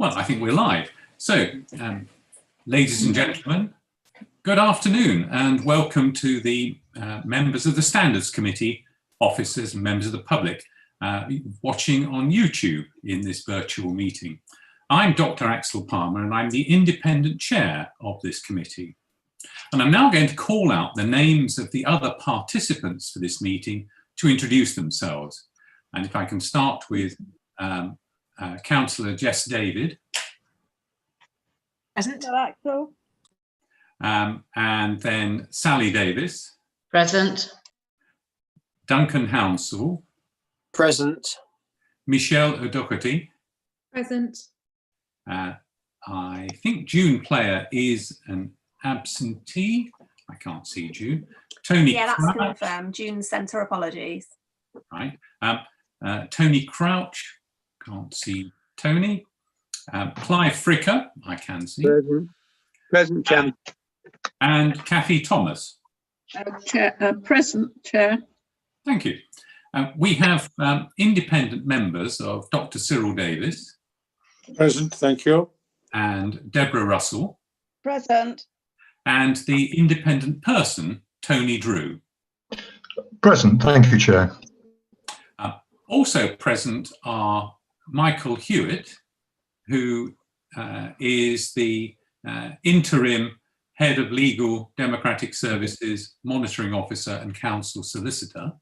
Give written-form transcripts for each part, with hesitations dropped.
Well, I think we're live. So, ladies and gentlemen, good afternoon and welcome to the members of the Standards Committee, officers and members of the public watching on YouTube in this virtual meeting. I'm Dr. Axel Palmer and I'm the independent chair of this committee. And I'm now going to call out the names of the other participants for this meeting to introduce themselves. And if I can start with Councillor Jess David. Present. Axel. And then Sally Davis. Present. Duncan Hounsell. Present. Michelle O'Doherty. Present. I think June Player is an absentee. I can't see June. Tony. Yeah, that's Crouch. confirmed. June sent her apologies. Right. Tony Crouch. Can't see Tony. Clive Fricker. I can see. Present, Chairman. And Kathy Thomas. Present, Chair. Thank you. We have independent members of Dr. Cyril Davis. Present, thank you. And Deborah Russell. Present. And the independent person, Tony Drew. Present, thank you, Chair. Also present are Michael Hewitt, who is the interim Head of Legal Democratic Services, Monitoring Officer and Council Solicitor.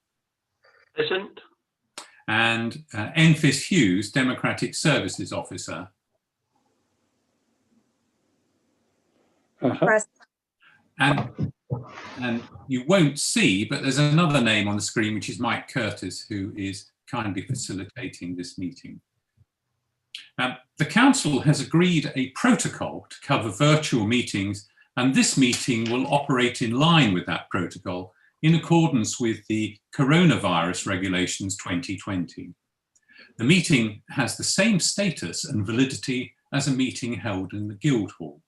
Present. And Enfys Hughes, Democratic Services Officer. Present. And you won't see, but there's another name on the screen, which is Mike Curtis, who is kindly facilitating this meeting. The Council has agreed a protocol to cover virtual meetings, and this meeting will operate in line with that protocol in accordance with the Coronavirus Regulations 2020. The meeting has the same status and validity as a meeting held in the Guildhall.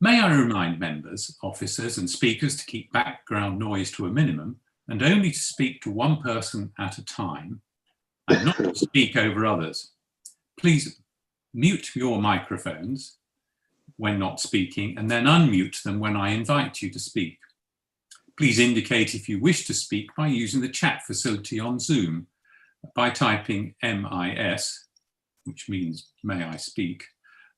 May I remind members, officers and speakers to keep background noise to a minimum and only to speak to one person at a time and not to speak over others. Please mute your microphones when not speaking and then unmute them when I invite you to speak. Please indicate if you wish to speak by using the chat facility on Zoom by typing MIS, which means may I speak,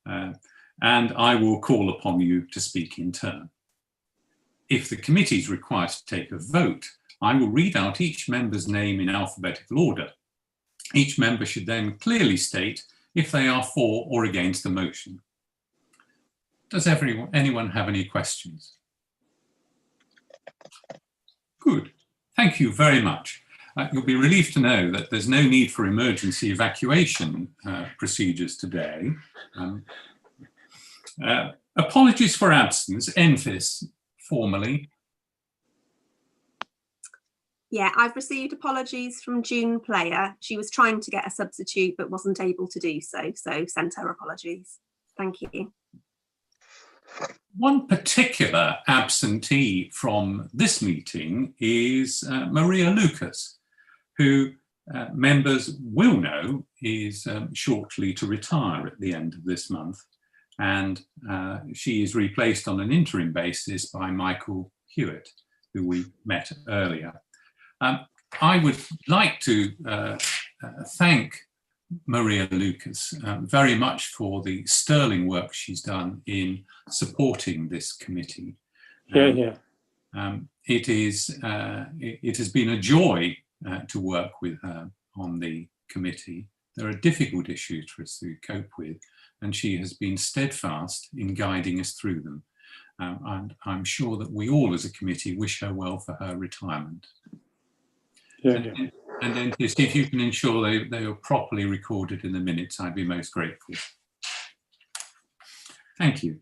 and I will call upon you to speak in turn. If the committee is required to take a vote, I will read out each member's name in alphabetical order. Each member should then clearly state if they are for or against the motion. Does anyone have any questions? Good, thank you very much. You'll be relieved to know that there's no need for emergency evacuation procedures today. Apologies for absence, Enfys, formally. Yeah, I've received apologies from June Player. She was trying to get a substitute but wasn't able to do so, so sent her apologies. Thank you. One particular absentee from this meeting is Maria Lucas, who members will know is shortly to retire at the end of this month. And she is replaced on an interim basis by Michael Hewitt, who we met earlier. I would like to thank Maria Lucas very much for the sterling work she's done in supporting this committee. It has been a joy to work with her on the committee. There are difficult issues for us to cope with, and she has been steadfast in guiding us through them. And I'm sure that we all as a committee wish her well for her retirement. And then just if you can ensure they are properly recorded in the minutes, I'd be most grateful. Thank you.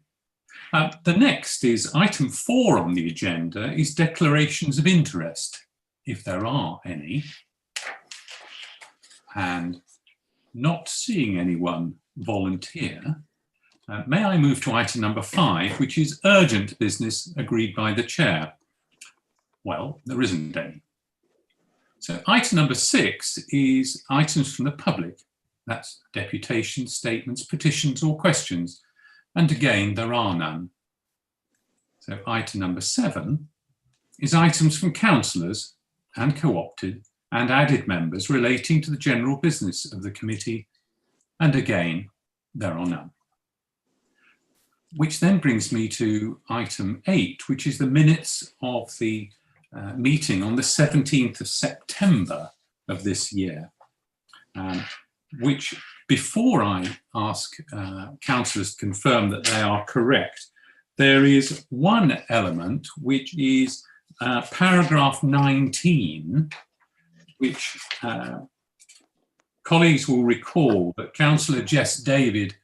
The next is item 4 on the agenda is declarations of interest, if there are any. And not seeing anyone volunteer, may I move to item number 5, which is urgent business agreed by the chair. Well, there isn't any. So item number 6 is items from the public. That's deputations, statements, petitions or questions. And again, there are none. So item number 7 is items from councillors and co-opted and added members relating to the general business of the committee. And again, there are none. Which then brings me to item 8, which is the minutes of the meeting on the 17th of September of this year. Which, before I ask councillors to confirm that they are correct, there is one element which is paragraph 19, which colleagues will recall that Councillor Jess David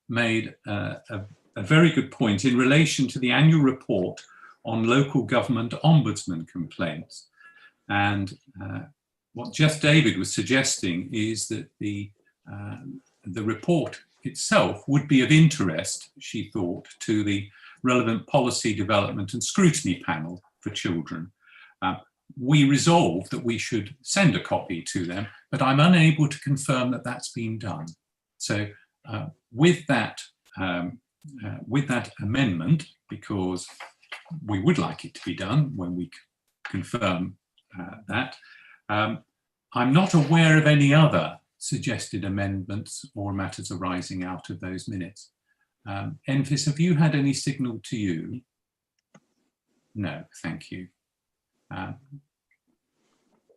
made a very good point in relation to the annual report on local government ombudsman complaints. And what Jess David was suggesting is that the report itself would be of interest, she thought, to the relevant policy development and scrutiny panel for children. We resolved that we should send a copy to them, but I'm unable to confirm that that's been done. So with that amendment, because we would like it to be done when we confirm that, I'm not aware of any other suggested amendments or matters arising out of those minutes. Enfys, have you had any signal to you? No, thank you.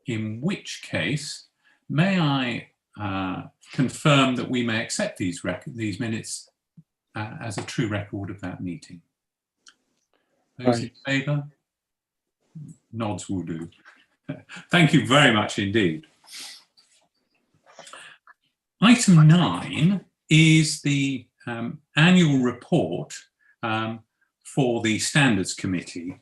In which case, may I confirm that we may accept these minutes as a true record of that meeting? Those in favour? Nods will do. Thank you very much indeed. Item 9 is the annual report for the Standards Committee.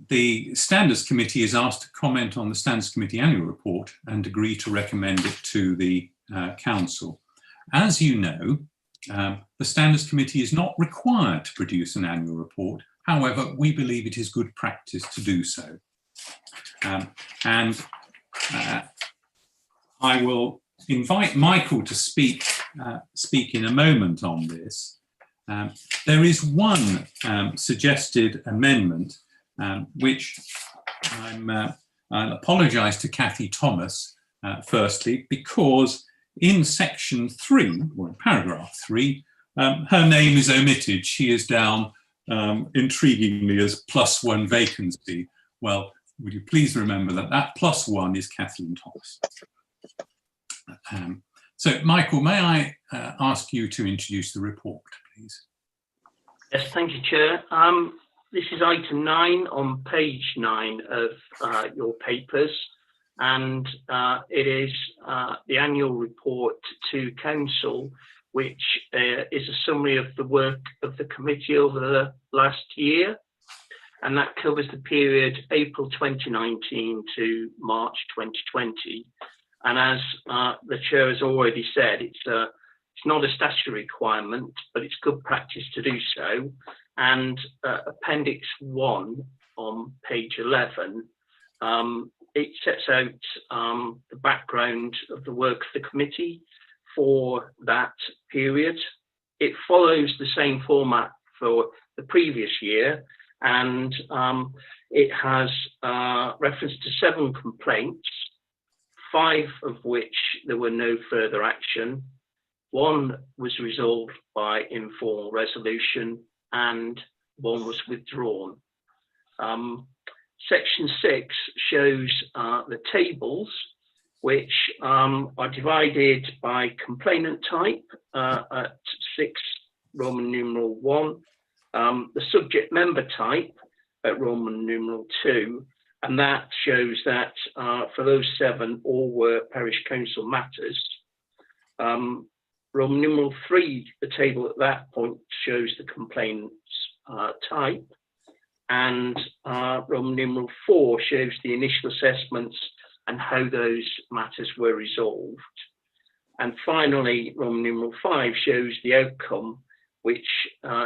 The Standards Committee is asked to comment on the Standards Committee annual report and agree to recommend it to the Council. As you know, the Standards Committee is not required to produce an annual report. However, we believe it is good practice to do so. I will invite Michael to speak in a moment on this. There is one suggested amendment, which I'll apologise to Kathy Thomas, firstly, because in section 3, or in paragraph 3, her name is omitted. She is down intriguingly as +1 vacancy. Well, would you please remember that that +1 is Kathleen Thomas. So, Michael, may I ask you to introduce the report, please? Yes, thank you, Chair. This is item 9 on page 9 of your papers, and it is the annual report to Council, which is a summary of the work of the committee over the last year, and that covers the period April 2019 to March 2020. And as the Chair has already said, it's not a statutory requirement, but it's good practice to do so. And Appendix 1 on page 11, it sets out the background of the work of the committee for that period. It follows the same format for the previous year, and it has reference to 7 complaints, 5 of which there were no further action. 1 was resolved by informal resolution, and 1 was withdrawn. Section 6 shows the tables, which are divided by complainant type at 6 Roman numeral 1, the subject member type at Roman numeral 2, and that shows that for those 7, all were parish council matters. Roman numeral 3, the table at that point shows the complainant's type, and Roman numeral 4 shows the initial assessments and how those matters were resolved. And finally, Roman numeral 5 shows the outcome, which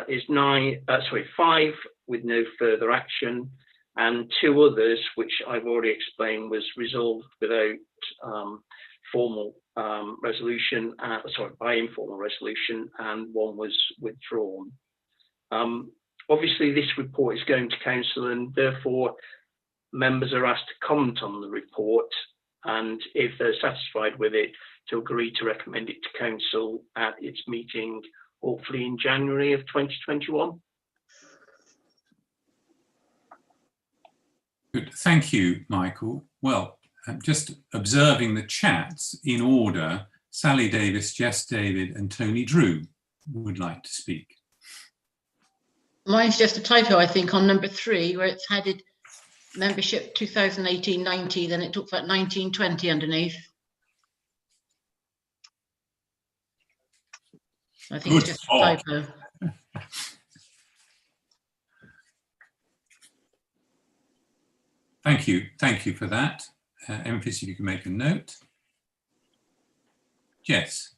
is 5 with no further action, and 2 others, which I've already explained, was resolved without formal resolution, by informal resolution, and 1 was withdrawn. Obviously, this report is going to council, and therefore members are asked to comment on the report, and if they're satisfied with it, to agree to recommend it to council at its meeting, hopefully in January of 2021. Good. Thank you, Michael. Well, just observing the chats in order, Sally Davis, Jess David and Tony Drew would like to speak. Mine's just a typo, I think, on number 3, where it's headed membership 2018-90, then it talks about 1920 underneath. I think Good it's just a typo. Thank you for that. Emphasis, you can make a note. Jess.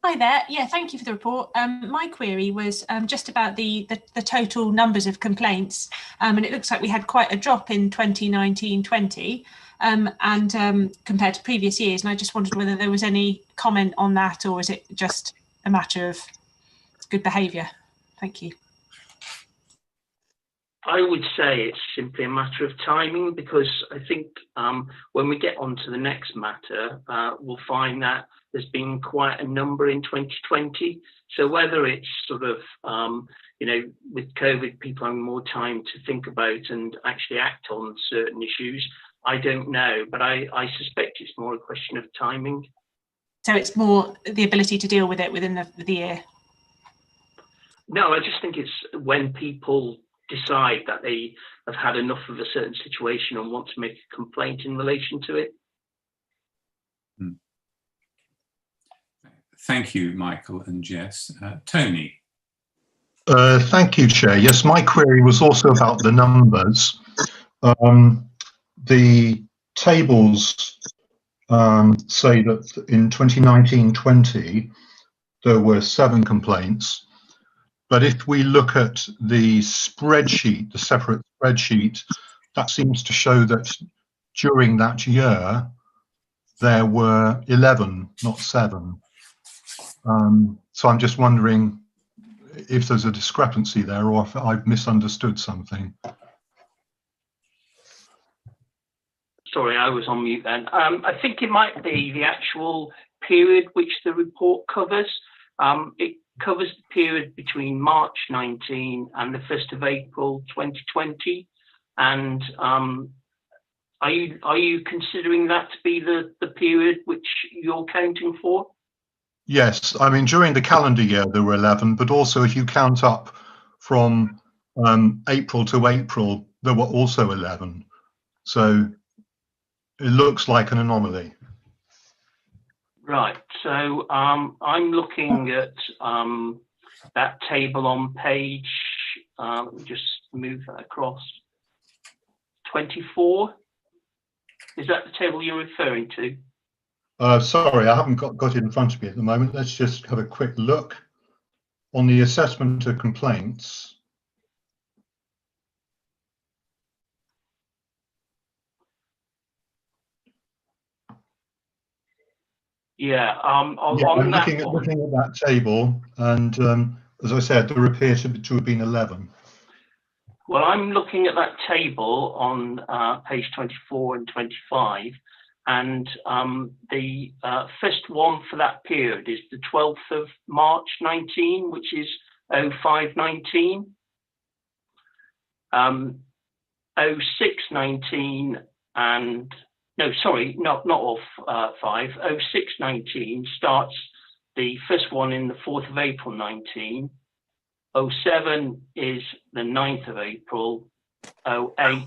Hi there. Yeah, thank you for the report. My query was just about the total numbers of complaints, and it looks like we had quite a drop in 2019-20 and compared to previous years, and I just wondered whether there was any comment on that, or is it just a matter of good behaviour? Thank you. I would say it's simply a matter of timing, because I think when we get on to the next matter, we'll find that there's been quite a number in 2020. So whether it's sort of, with COVID, people having more time to think about and actually act on certain issues, I don't know, but I suspect it's more a question of timing. So it's more the ability to deal with it within the year? No, I just think it's when people decide that they have had enough of a certain situation and want to make a complaint in relation to it. Thank you, Michael and Jess. Tony. Thank you, Chair. Yes, my query was also about the numbers. The tables say that in 2019-20 there were 7 complaints. But if we look at the spreadsheet, the separate spreadsheet, that seems to show that during that year, there were 11, not 7. So I'm just wondering if there's a discrepancy there, or if I've misunderstood something. Sorry, I was on mute then. I think it might be the actual period which the report covers. It covers the period between March 19 and the 1st of April 2020. And are you considering that to be the period which you're counting for? Yes, I mean, during the calendar year there were 11, but also if you count up from April to April, there were also 11. So it looks like an anomaly. Right, so I'm looking at that table on page, just move that across, 24. Is that the table you're referring to? Sorry, I haven't got it in front of me at the moment. Let's just have a quick look. On the assessment of complaints, yeah, I'm looking at that table, and as I said, there appear to have been 11. Well, I'm looking at that table on page 24 and 25, and the first one for that period is the 12th of March 19, which is 0519, 0619, and no, sorry, not 05. 0619 starts the first one in the 4th of April 19. 07 is the 9th of April. 08,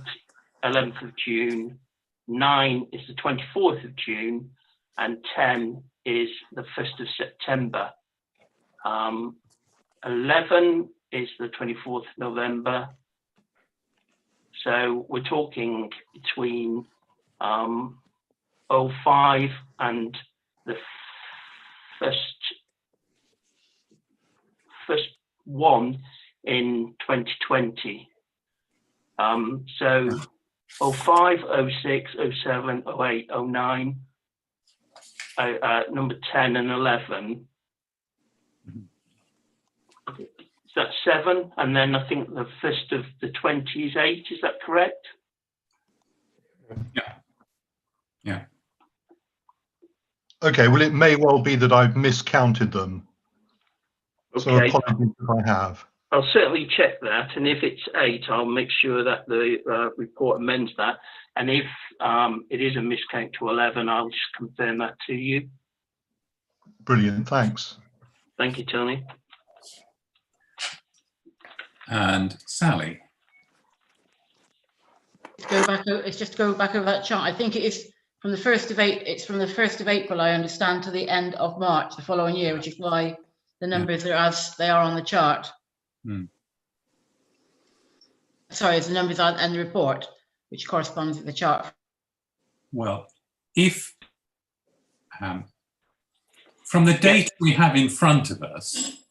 11th of June. 9 is the 24th of June, and 10 is the 1st of September. 11 is the 24th of November. So we're talking between 05 and the first one in 2020. So 05, 06, 07, 08, 09, number 10 and 11. Is that 7? And then I think the first of the 20 is 8. Is that correct? Yeah. Yeah. Okay, well, it may well be that I've miscounted them. So Okay. apologies if I have. I'll certainly check that, and if it's 8, I'll make sure that the report amends that. And if it is a miscount to 11, I'll just confirm that to you. Brilliant, thanks. Thank you, Tony. And Sally. It's just to go back over that chart. I think it is from the 1st of April. It's from the 1st of April, I understand, to the end of March the following year, which is why the numbers are as they are on the chart. Sorry, the numbers are in the report, which corresponds with the chart. Well, if from the data we have in front of us,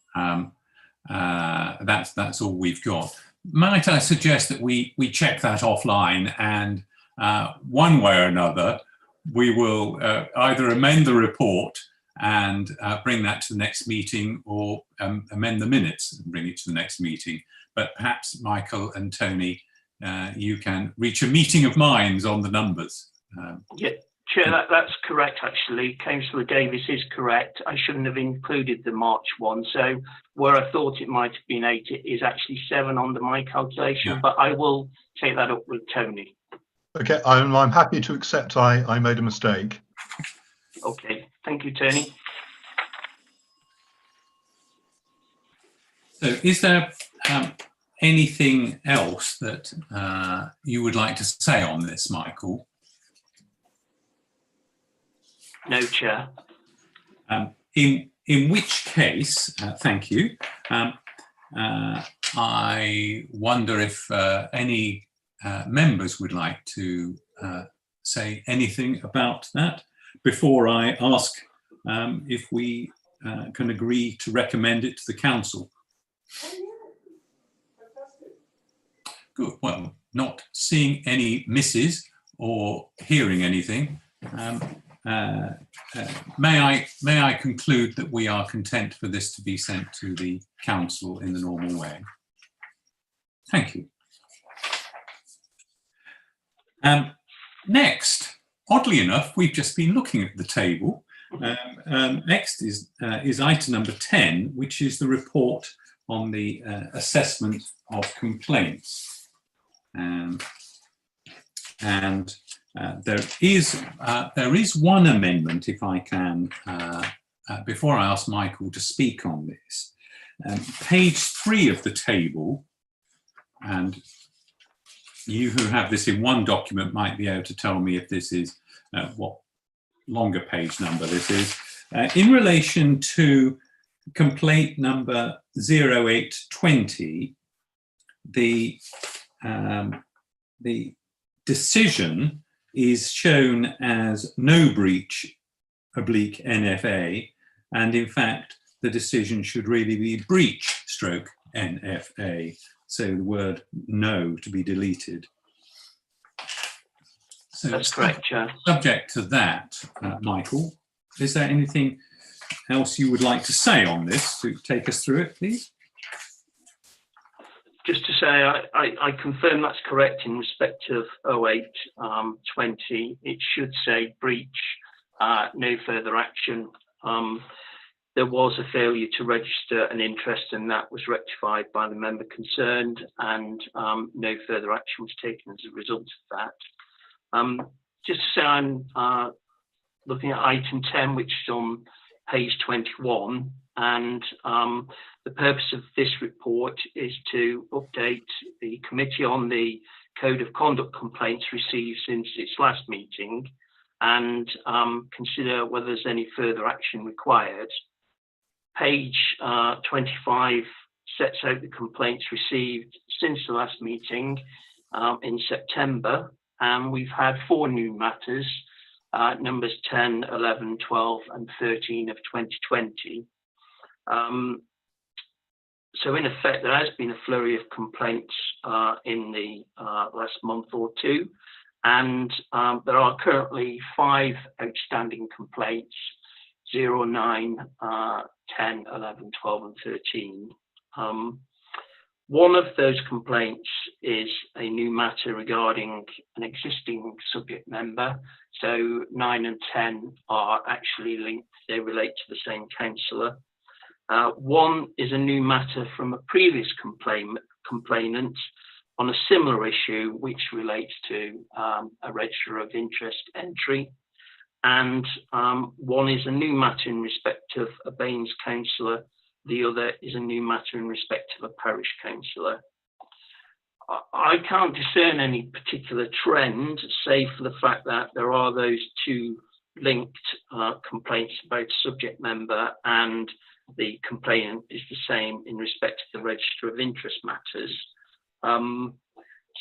that's all we've got. Might I suggest that we check that offline, and one way or another, we will either amend the report and bring that to the next meeting, or amend the minutes and bring it to the next meeting. But perhaps Michael and Tony, you can reach a meeting of minds on the numbers. Yeah, Chair, that's correct, actually. Councillor Davis is correct. I shouldn't have included the March one. So where I thought it might have been 8, it is actually 7 under my calculation, but I will take that up with Tony. Okay, I'm happy to accept I made a mistake. Okay, thank you, Tony. So is there anything else that you would like to say on this, Michael? No, Chair. In which case, thank you. I wonder if any members would like to say anything about that before I ask if we can agree to recommend it to the council. Good. Well, not seeing any misses or hearing anything, may I conclude that we are content for this to be sent to the council in the normal way? Thank you. Next, oddly enough, we've just been looking at the table. Next is item number 10, which is the report on the assessment of complaints. There is one amendment, if I can, before I ask Michael to speak on this. Page 3 of the table, and you who have this in one document might be able to tell me if this is what longer page number this is. In relation to complaint number 0820, the decision is shown as no breach / NFA, and in fact the decision should really be breach / NFA, so the word no to be deleted. So that's correct, Chair. Subject to that, Michael, is there anything else you would like to say on this to take us through it, please? Just to say, I confirm that's correct in respect of 0820. It should say breach, no further action. There was a failure to register an interest, and that was rectified by the member concerned, and no further action was taken as a result of that. Just to say, I'm looking at item 10, which is on page 21, and the purpose of this report is to update the committee on the code of conduct complaints received since its last meeting, and consider whether there's any further action required. Page 25 sets out the complaints received since the last meeting in September, and we've had 4 new matters, numbers 10, 11, 12 and 13 of 2020. So in effect, there has been a flurry of complaints in the last month or two, and there are currently 5 outstanding complaints: 0, 9, 10, 11, 12 and 13. One of those complaints is a new matter regarding an existing subject member. So 9 and 10 are actually linked, they relate to the same councillor. One is a new matter from a previous complainant on a similar issue, which relates to a register of interest entry. And one is a new matter in respect of a Baines councillor. The other is a new matter in respect of a parish councillor. I can't discern any particular trend, save for the fact that there are those 2 linked complaints about subject member, and the complainant is the same in respect of the register of interest matters.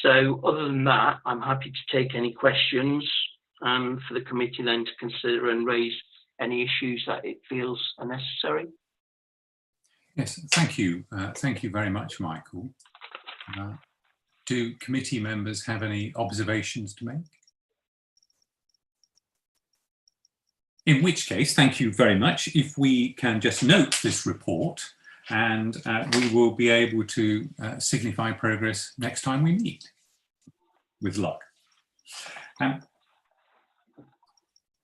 So other than that, I'm happy to take any questions and for the committee then to consider and raise any issues that it feels are necessary. Yes, thank you. Thank you very much, Michael. Do committee members have any observations to make? In which case, thank you very much. If we can just note this report, and we will be able to signify progress next time we meet, with luck.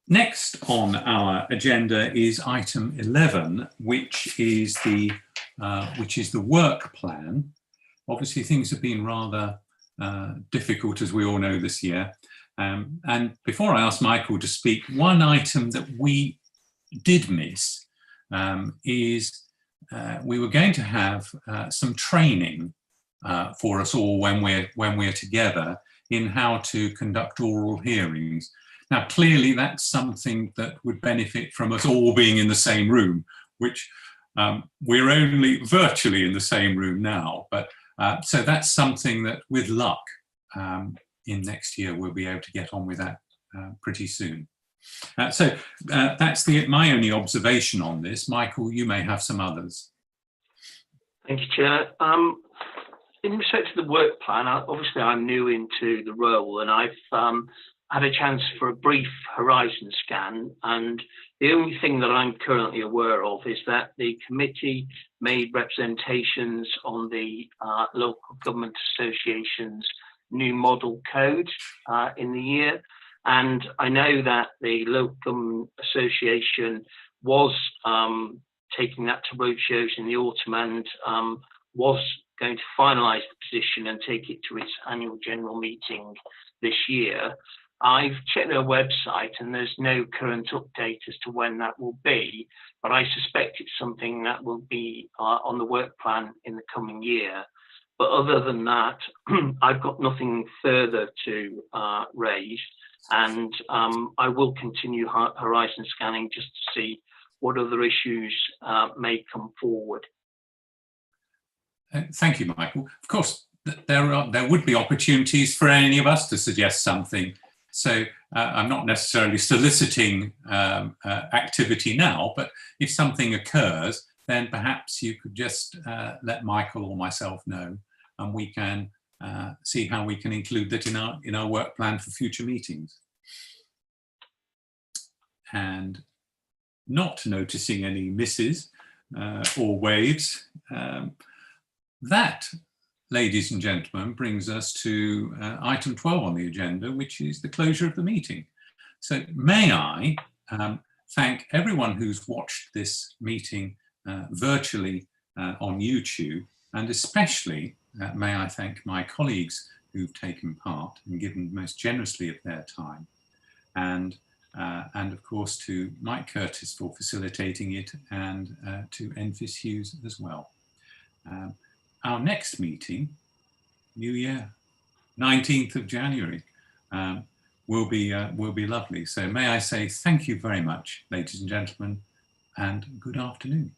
Next on our agenda is item 11, which is the work plan. Obviously, things have been rather difficult, as we all know, this year. And before I ask Michael to speak, one item that we did miss is we were going to have some training for us all when we're together in how to conduct oral hearings. Now, clearly, that's something that would benefit from us all being in the same room, which we're only virtually in the same room now. But so that's something that, with luck, in next year, we'll be able to get on with that pretty soon. So that's my only observation on this. Michael, you may have some others. Thank you, Chair. In respect to the work plan, obviously I'm new into the role, and I've had a chance for a brief horizon scan, and the only thing that I'm currently aware of is that the committee made representations on the Local Government Association's new model code in the year, and I know that the Local Government Association was taking that to roadshows in the autumn and was going to finalise the position and take it to its annual general meeting this year. I've checked their website and there's no current update as to when that will be, but I suspect it's something that will be on the work plan in the coming year. But other than that, I've got nothing further to raise, and I will continue horizon scanning just to see what other issues may come forward. Thank you, Michael. Of course, there would be opportunities for any of us to suggest something. So I'm not necessarily soliciting activity now, but if something occurs, then perhaps you could just let Michael or myself know, and we can see how we can include that in our work plan for future meetings. And not noticing any misses or waves, that, ladies and gentlemen, brings us to item 12 on the agenda, which is the closure of the meeting. So may I thank everyone who's watched this meeting virtually on YouTube, and especially may I thank my colleagues who've taken part and given most generously of their time, and of course to Mike Curtis for facilitating it, and to Enfys Hughes as well. Our next meeting, New Year, 19th of January, will be lovely. So may I say thank you very much, ladies and gentlemen, and good afternoon.